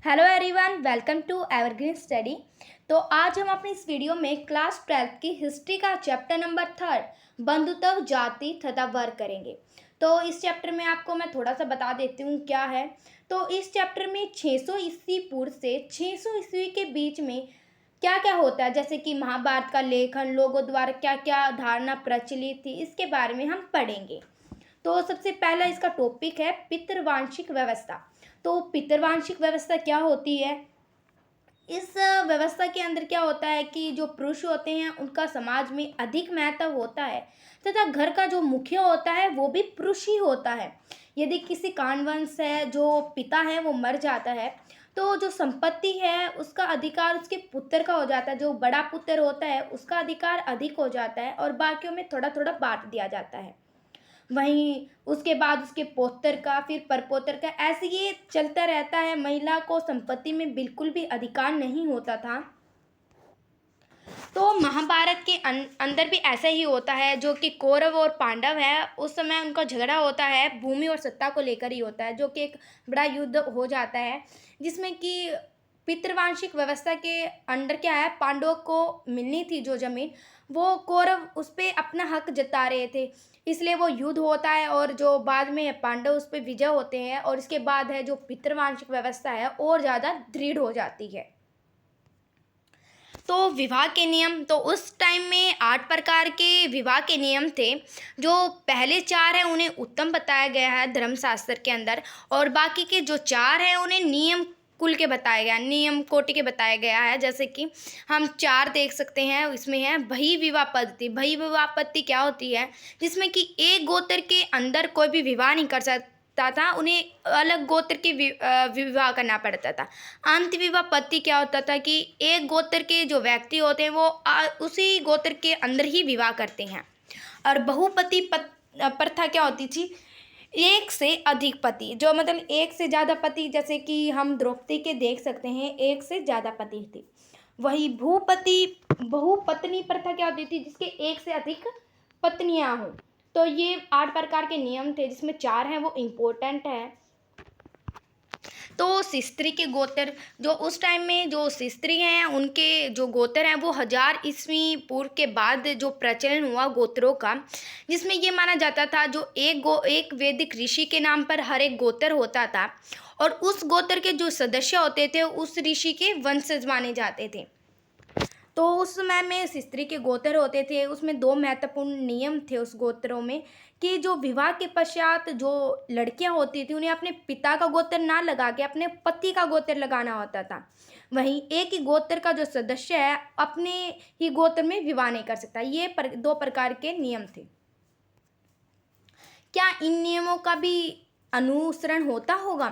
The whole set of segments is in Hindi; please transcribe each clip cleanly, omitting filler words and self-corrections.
Hello everyone, welcome to Evergreen Study. तो आज हम अपनी इस वीडियो में क्लास 12 की हिस्ट्री का चैप्टर नंबर 3 बंधुत्व, जाति तथा वर्ग करेंगे। तो इस चैप्टर में आपको मैं थोड़ा सा बता देती हूँ क्या है। तो इस चैप्टर में 600 ईस्वी पूर्व से 600 ईस्वी के बीच में क्या क्या होता है, जैसे कि महाभारत का लेखन, लोगों द्वारा क्या क्या धारणा प्रचलित थी, इसके बारे में हम पढ़ेंगे। तो सबसे पहला इसका टॉपिक है पितृवांशिक व्यवस्था। तो पितृवांशिक व्यवस्था क्या होती है? इस व्यवस्था के अंदर क्या होता है कि जो पुरुष होते हैं उनका समाज में अधिक महत्व होता है तथा घर का जो मुखिया होता है वो भी पुरुष ही होता है। यदि किसी कारणवश है जो पिता है वो मर जाता है तो जो संपत्ति है उसका अधिकार उसके पुत्र का हो जाता है। जो बड़ा पुत्र होता है उसका अधिकार अधिक हो जाता है और बाकियों में थोड़ा थोड़ा बांट दिया जाता है। वहीं उसके बाद उसके पौत्र का, फिर परपौत्र का, ऐसे ये चलता रहता है। महिला को संपत्ति में बिल्कुल भी अधिकार नहीं होता था। तो महाभारत के अंदर भी ऐसा ही होता है। जो कि कौरव और पांडव है उस समय उनका झगड़ा होता है, भूमि और सत्ता को लेकर ही होता है, जो कि एक बड़ा युद्ध हो जाता है जिसमें कि पितृवांशिक व्यवस्था के अंडर क्या है, पांडवों को मिलनी थी जो जमीन, वो कौरव उस पर अपना हक जता रहे थे, इसलिए वो युद्ध होता है और जो बाद में पांडव उस पर विजय होते हैं और इसके बाद है जो पितृवांशिक व्यवस्था है और ज़्यादा दृढ़ हो जाती है। तो विवाह के नियम, तो उस टाइम में 8 प्रकार के विवाह के नियम थे। जो पहले 4 हैं उन्हें उत्तम बताया गया है धर्मशास्त्र के अंदर, और बाकी के जो 4 हैं उन्हें नियम कुल के बताया गया, नियम कोटि के बताया गया है। जैसे कि हम 4 देख सकते हैं, इसमें है बही विवाह पद्धति। बही विवाह पद्धति क्या होती है? जिसमें कि एक गोत्र के अंदर कोई भी विवाह नहीं कर सकता था, उन्हें अलग गोत्र के विवाह करना पड़ता था। अंत विवाह पद्धति क्या होता था कि एक गोत्र के जो व्यक्ति होते हैं वो उसी गोत्र के अंदर ही विवाह करते हैं। और बहुपति प्रथा क्या होती थी? एक से अधिक पति, जो मतलब एक से ज़्यादा पति, जैसे कि हम द्रौपदी के देख सकते हैं, एक से ज़्यादा पति थी। वही बहुपत्नी प्रथा क्या होती थी? जिसके एक से अधिक पत्नियां हों। तो ये 8 प्रकार के नियम थे जिसमें 4 हैं वो इम्पोर्टेंट है। तो सिस्त्री के गोत्र, जो उस टाइम में जो सिस्त्री हैं उनके जो गोत्र हैं वो 1000 ईस्वी पूर्व के बाद जो प्रचलन हुआ गोत्रों का, जिसमें ये माना जाता था जो एक वैदिक ऋषि के नाम पर हर एक गोत्र होता था और उस गोत्र के जो सदस्य होते थे उस ऋषि के वंशज माने जाते थे। तो उस समय में स्त्री के गोत्र होते थे, उसमें 2 महत्वपूर्ण नियम थे उस गोत्रों में कि जो विवाह के पश्चात जो लड़कियां होती थी उन्हें अपने पिता का गोत्र ना लगा के अपने पति का गोत्र लगाना होता था। वहीं एक ही गोत्र का जो सदस्य है अपने ही गोत्र में विवाह नहीं कर सकता। ये 2 प्रकार के नियम थे। क्या इन नियमों का भी अनुसरण होता होगा?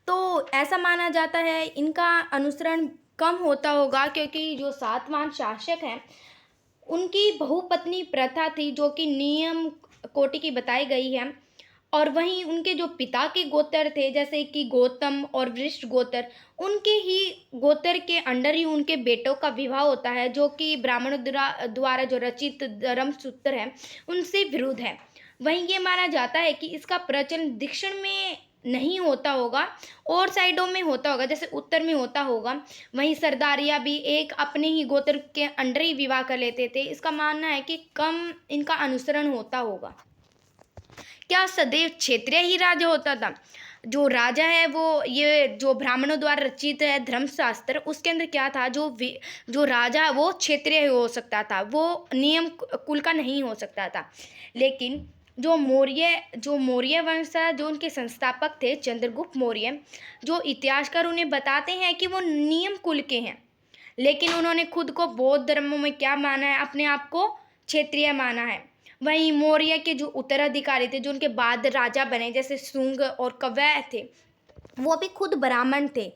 तो ऐसा माना जाता है इनका अनुसरण कम होता होगा, क्योंकि जो सातवाहन शासक हैं उनकी बहुपत्नी प्रथा थी जो कि नियम कोटि की बताई गई है। और वहीं उनके जो पिता के गोत्र थे जैसे कि गौतम और वशिष्ठ गोत्र, उनके ही गोत्र के अंडर ही उनके बेटों का विवाह होता है, जो कि ब्राह्मणों द्वारा जो रचित धर्मसूत्र है उनसे विरुद्ध है। वहीं ये माना जाता है कि इसका प्रचलन दक्षिण में नहीं होता होगा और साइडों में होता होगा, जैसे उत्तर में होता होगा। वहीं सरदारिया भी एक अपने ही गोत्र के अंडर ही विवाह कर लेते थे। इसका मानना है कि कम इनका अनुसरण होता होगा। क्या सदैव क्षेत्रीय ही राजा होता था? जो राजा है वो ये जो ब्राह्मणों द्वारा रचित है धर्मशास्त्र, उसके अंदर क्या था, जो राजा वो क्षेत्रीय हो सकता था, वो नियम कुल का नहीं हो सकता था। लेकिन जो मौर्य वंश है, जो उनके संस्थापक थे चंद्रगुप्त मौर्य, जो इतिहासकार उन्हें बताते हैं कि वो नियम कुल के हैं, लेकिन उन्होंने खुद को बौद्ध धर्मों में क्या माना है, अपने आप को क्षेत्रीय माना है। वहीं मौर्य के जो उत्तराधिकारी थे, जो उनके बाद राजा बने, जैसे शुंग और कवैय थे, वो भी खुद ब्राह्मण थे।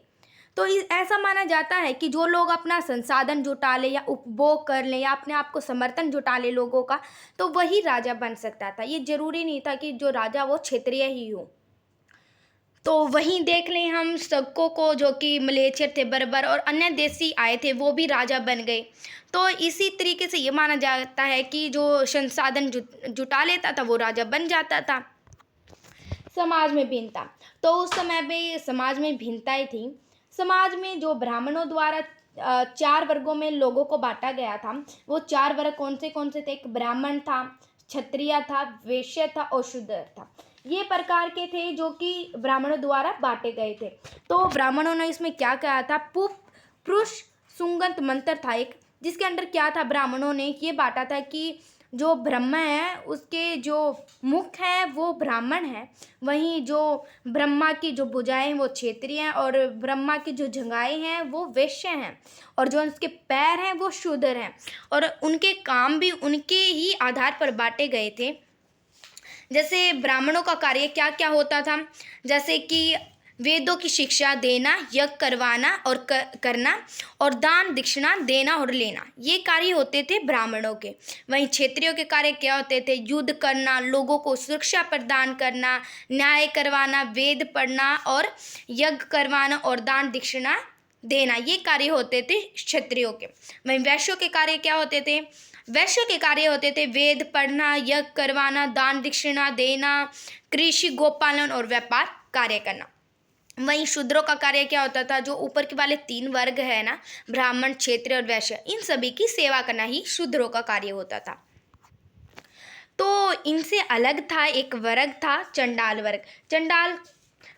तो ऐसा माना जाता है कि जो लोग अपना संसाधन जुटा ले या उपभोग कर ले या अपने आप को समर्थन जुटा ले लोगों का, तो वही राजा बन सकता था। ये जरूरी नहीं था कि जो राजा वो क्षेत्रीय ही हो। तो वहीं देख लें हम शकों को, जो कि मलेच्छर थे, बर्बर और अन्य देशी आए थे, वो भी राजा बन गए। तो इसी तरीके से ये माना जाता है कि जो संसाधन जुटा लेता था वो राजा बन जाता था। समाज में भिन्नता, तो उस समय पे समाज में भिन्नताएं थी। समाज में जो ब्राह्मणों द्वारा 4 वर्गों में लोगों को बाँटा गया था। वो 4 वर्ग कौन से थे? एक ब्राह्मण था, क्षत्रिय था, वैश्य था और शूद्र था। ये प्रकार के थे जो कि ब्राह्मणों द्वारा बाँटे गए थे। तो ब्राह्मणों ने इसमें क्या कहा था? पुरुष सुंगत मंत्र था एक, जिसके अंदर क्या था? ब्राह्मणों ने ये बाँटा था कि जो ब्रह्मा है उसके जो मुख है वो ब्राह्मण है, वहीं जो ब्रह्मा की जो भुजाएं हैं वो क्षत्रिय हैं, और ब्रह्मा की जो जंघाएं हैं वो वैश्य हैं, और जो उसके पैर हैं वो शूद्र हैं, और उनके काम भी उनके ही आधार पर बांटे गए थे। जैसे ब्राह्मणों का कार्य क्या क्या होता था? जैसे कि वेदों की शिक्षा देना, यज्ञ करवाना और करना, और दान दक्षिणा देना और लेना, ये कार्य होते थे ब्राह्मणों के। वहीं क्षत्रियों के कार्य क्या होते थे? युद्ध करना, लोगों को सुरक्षा प्रदान करना, न्याय करवाना, वेद पढ़ना और यज्ञ करवाना और दान दक्षिणा देना, ये कार्य होते थे क्षत्रियों के। वहीं वैश्यों के कार्य क्या होते थे? वैश्यों के कार्य होते थे वेद पढ़ना, यज्ञ करवाना, दान दक्षिणा देना, कृषि, गोपालन और व्यापार कार्य करना। वहीं शूद्रों का कार्य क्या होता था? जो ऊपर के वाले 3 वर्ग है ना, ब्राह्मण, क्षत्रिय और वैश्य, इन सभी की सेवा करना ही शूद्रों का कार्य होता था। तो इनसे अलग था एक वर्ग था चंडाल वर्ग।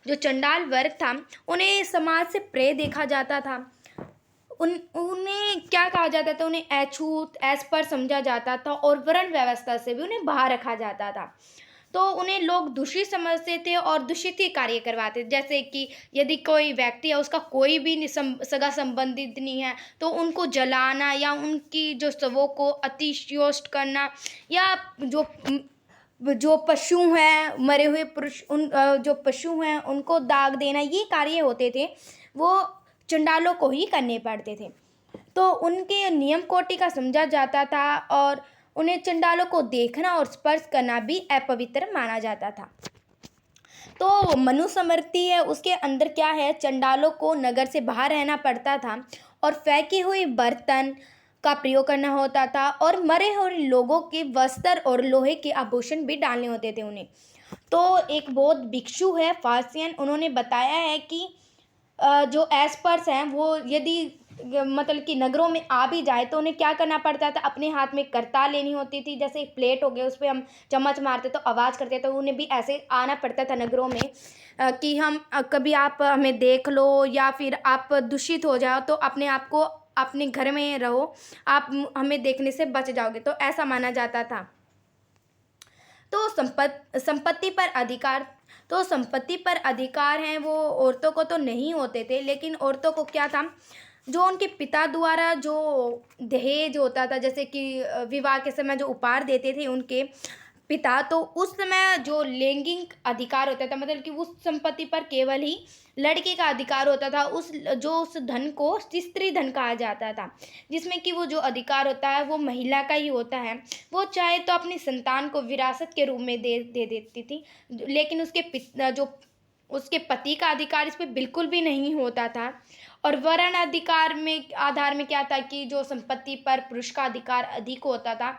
जो चंडाल वर्ग था उन्हें समाज से प्रे देखा जाता था। उन्हें क्या कहा जाता था? उन्हें अछूत, अस्पर समझा जाता था, और वर्ण व्यवस्था से भी उन्हें बाहर रखा जाता था। तो उन्हें लोग दूषित समझते थे और दूषित ही कार्य करवाते थे। जैसे कि यदि कोई व्यक्ति है, उसका कोई भी सगा संबंधित नहीं है, तो उनको जलाना या उनकी जो शवों को अतिष्योष्ट करना, या जो पशु हैं, मरे हुए पुरुष, जो पशु हैं उनको दाग देना, ये कार्य होते थे वो चंडालों को ही करने पड़ते थे। तो उनके नियम कोटि का समझा जाता था, और उन्हें चंडालों को देखना और स्पर्श करना भी अपवित्र माना जाता था। तो मनुस्मृति है, उसके अंदर क्या है? चंडालों को नगर से बाहर रहना पड़ता था, और फेंके हुए बर्तन का प्रयोग करना होता था, और मरे हुए लोगों के वस्त्र और लोहे के आभूषण भी डालने होते थे उन्हें। तो एक बौद्ध भिक्षु है फासियन, उन्होंने बताया है कि जो एस्पर्स हैं वो यदि मतलब कि नगरों में आ भी जाए तो उन्हें क्या करना पड़ता था? अपने हाथ में करताल लेनी होती थी। जैसे एक प्लेट हो गया, उस पर हम चम्मच मारते तो आवाज़ करते, तो उन्हें भी ऐसे आना पड़ता था नगरों में कि हम कभी आप हमें देख लो या फिर आप दूषित हो जाओ तो अपने आप को अपने घर में रहो, आप हमें देखने से बच जाओगे, तो ऐसा माना जाता था। तो संपत्ति पर अधिकार हैं वो औरतों को तो नहीं होते थे, लेकिन औरतों को क्या था? जो उनके पिता द्वारा जो दहेज होता था, जैसे कि विवाह के समय जो उपहार देते थे उनके पिता, तो उस समय जो लैंगिक अधिकार होता था, मतलब कि उस संपत्ति पर केवल ही लड़के का अधिकार होता था। उस धन को स्त्री धन कहा जाता था, जिसमें कि वो जो अधिकार होता है वो महिला का ही होता है। वो चाहे तो अपनी संतान को विरासत के रूप में दे देती थी, लेकिन उसके पति का अधिकार इस पे बिल्कुल भी नहीं होता था। और वर्ण अधिकार में आधार में क्या था कि जो संपत्ति पर पुरुष का अधिकार अधिक होता था।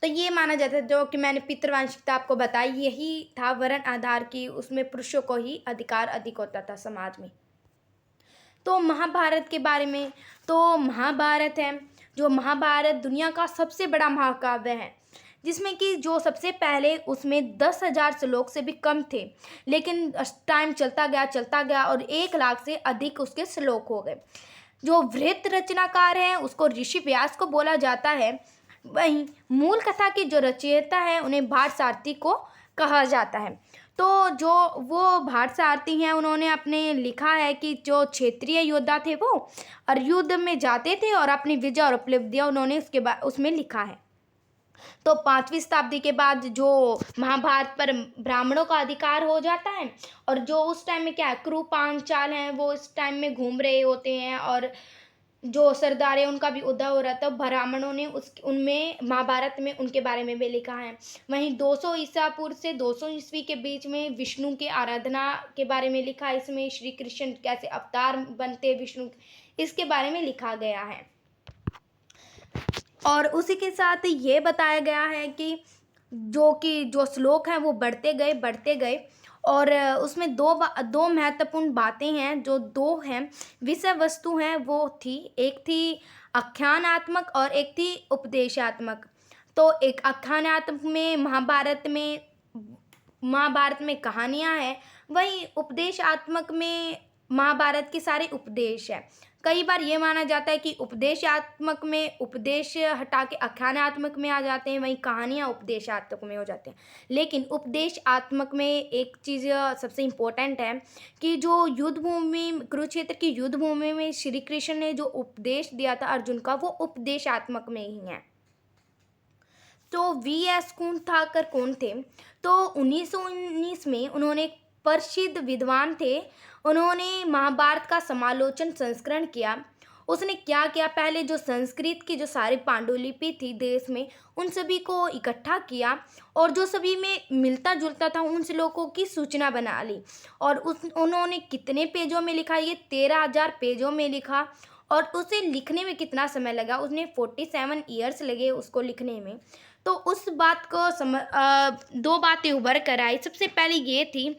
तो ये माना जाता है, जो कि मैंने पितृवांशिकता आपको बताई, यही था वर्ण आधार की, उसमें पुरुषों को ही अधिकार अधिक होता था समाज में। तो महाभारत के बारे में, तो महाभारत है, जो महाभारत दुनिया का सबसे बड़ा महाकाव्य है, जिसमें कि जो सबसे पहले उसमें 10,000 श्लोक से भी कम थे, लेकिन टाइम चलता गया और 1,00,000 से अधिक उसके श्लोक हो गए। जो वृत्त रचनाकार है उसको ऋषि व्यास को बोला जाता है। वहीं मूल कथा की जो रचयिता है उन्हें भारसारथी को कहा जाता है। तो जो वो भारसारथी हैं उन्होंने अपने लिखा है कि जो क्षेत्रीय योद्धा थे वो और युद्ध में जाते थे और अपनी विजय और उपलब्धियां उन्होंने उसमें लिखा है। तो 5वीं शताब्दी के बाद जो महाभारत पर ब्राह्मणों का अधिकार हो जाता है, और जो उस टाइम में क्या है, कुरु पांचाल हैं वो इस टाइम में घूम रहे होते हैं, और जो सरदार है उनका भी उदय हो रहा था। ब्राह्मणों ने उनमें महाभारत में उनके बारे में भी लिखा है। वहीं 200 ईसा पूर्व से 200 ईस्वी के बीच में विष्णु के आराधना के बारे में लिखा है। इसमें श्री कृष्ण कैसे अवतार बनते विष्णु, इसके बारे में लिखा गया है। और उसी के साथ ये बताया गया है कि जो श्लोक हैं वो बढ़ते गए, और उसमें दो महत्वपूर्ण बातें हैं, जो दो हैं विषय वस्तु हैं, वो थी, एक थी आख्यानात्मक और एक थी उपदेशात्मक। तो एक आख्यानात्मक में महाभारत में कहानियाँ हैं, वहीं उपदेशात्मक में महाभारत के सारे उपदेश है। कई बार ये माना जाता है कि उपदेशात्मक में उपदेश हटा के आख्यानात्मक में आ जाते हैं, वहीं कहानियाँ उपदेशात्मक में हो जाते हैं। लेकिन उपदेशात्मक में एक चीज़ सबसे इम्पोर्टेंट है कि जो युद्ध भूमि, कुरुक्षेत्र की युद्ध भूमि में श्री कृष्ण ने जो उपदेश दिया था अर्जुन का, वो उपदेशात्मक में ही है। तो वी.एस. कुंठाकर कौन थे? तो 1919 में उन्होंने, एक प्रसिद्ध विद्वान थे, उन्होंने महाभारत का समालोचन संस्करण किया। उसने क्या किया, पहले जो संस्कृत की जो सारी पांडुलिपि थी देश में, उन सभी को इकट्ठा किया और जो सभी में मिलता जुलता था उन से लोगों की सूचना बना ली। और उन्होंने कितने पेजों में लिखा, ये 13,000 पेजों में लिखा। और उसे लिखने में कितना समय लगा, उसने 47 ईयर्स लगे उसको लिखने में। तो उस बात को दो बातें उभर कर आई। सबसे पहले ये थी,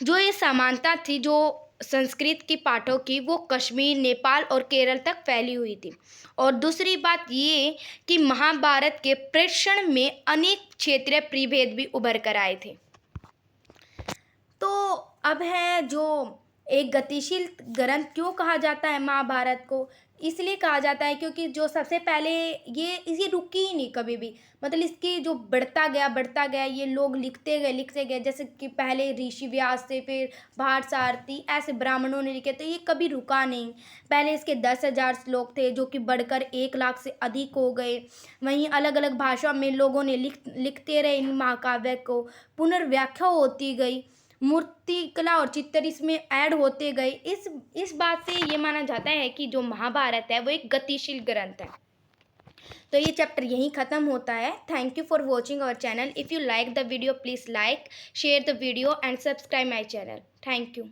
जो ये समानता थी जो संस्कृत की पाठों की, वो कश्मीर, नेपाल और केरल तक फैली हुई थी। और दूसरी बात ये कि महाभारत के प्रेषण में अनेक क्षेत्रीय प्रभेद भी उभर कर आए थे। तो अब है जो एक गतिशील ग्रंथ क्यों कहा जाता है महाभारत को? इसलिए कहा जाता है क्योंकि जो सबसे पहले ये रुकी ही नहीं कभी भी, मतलब इसकी जो बढ़ता गया, ये लोग लिखते गए, जैसे कि पहले ऋषि व्यास थे, फिर भारत ऐसे ब्राह्मणों ने लिखे, तो ये कभी रुका नहीं। पहले इसके 10,000 श्लोक थे जो कि बढ़कर 1,00,000 से अधिक हो गए। वहीं अलग अलग भाषा में लोगों ने लिखते रहे इन महाकाव्य को, पुनर्व्याख्या होती गई, मूर्तिकला और चित्र इसमें ऐड होते गए। इस बात से ये माना जाता है कि जो महाभारत है वो एक गतिशील ग्रंथ है। तो ये चैप्टर यहीं ख़त्म होता है। Thank you for watching our channel. If you like the video, please like, share the video and subscribe my channel. Thank you.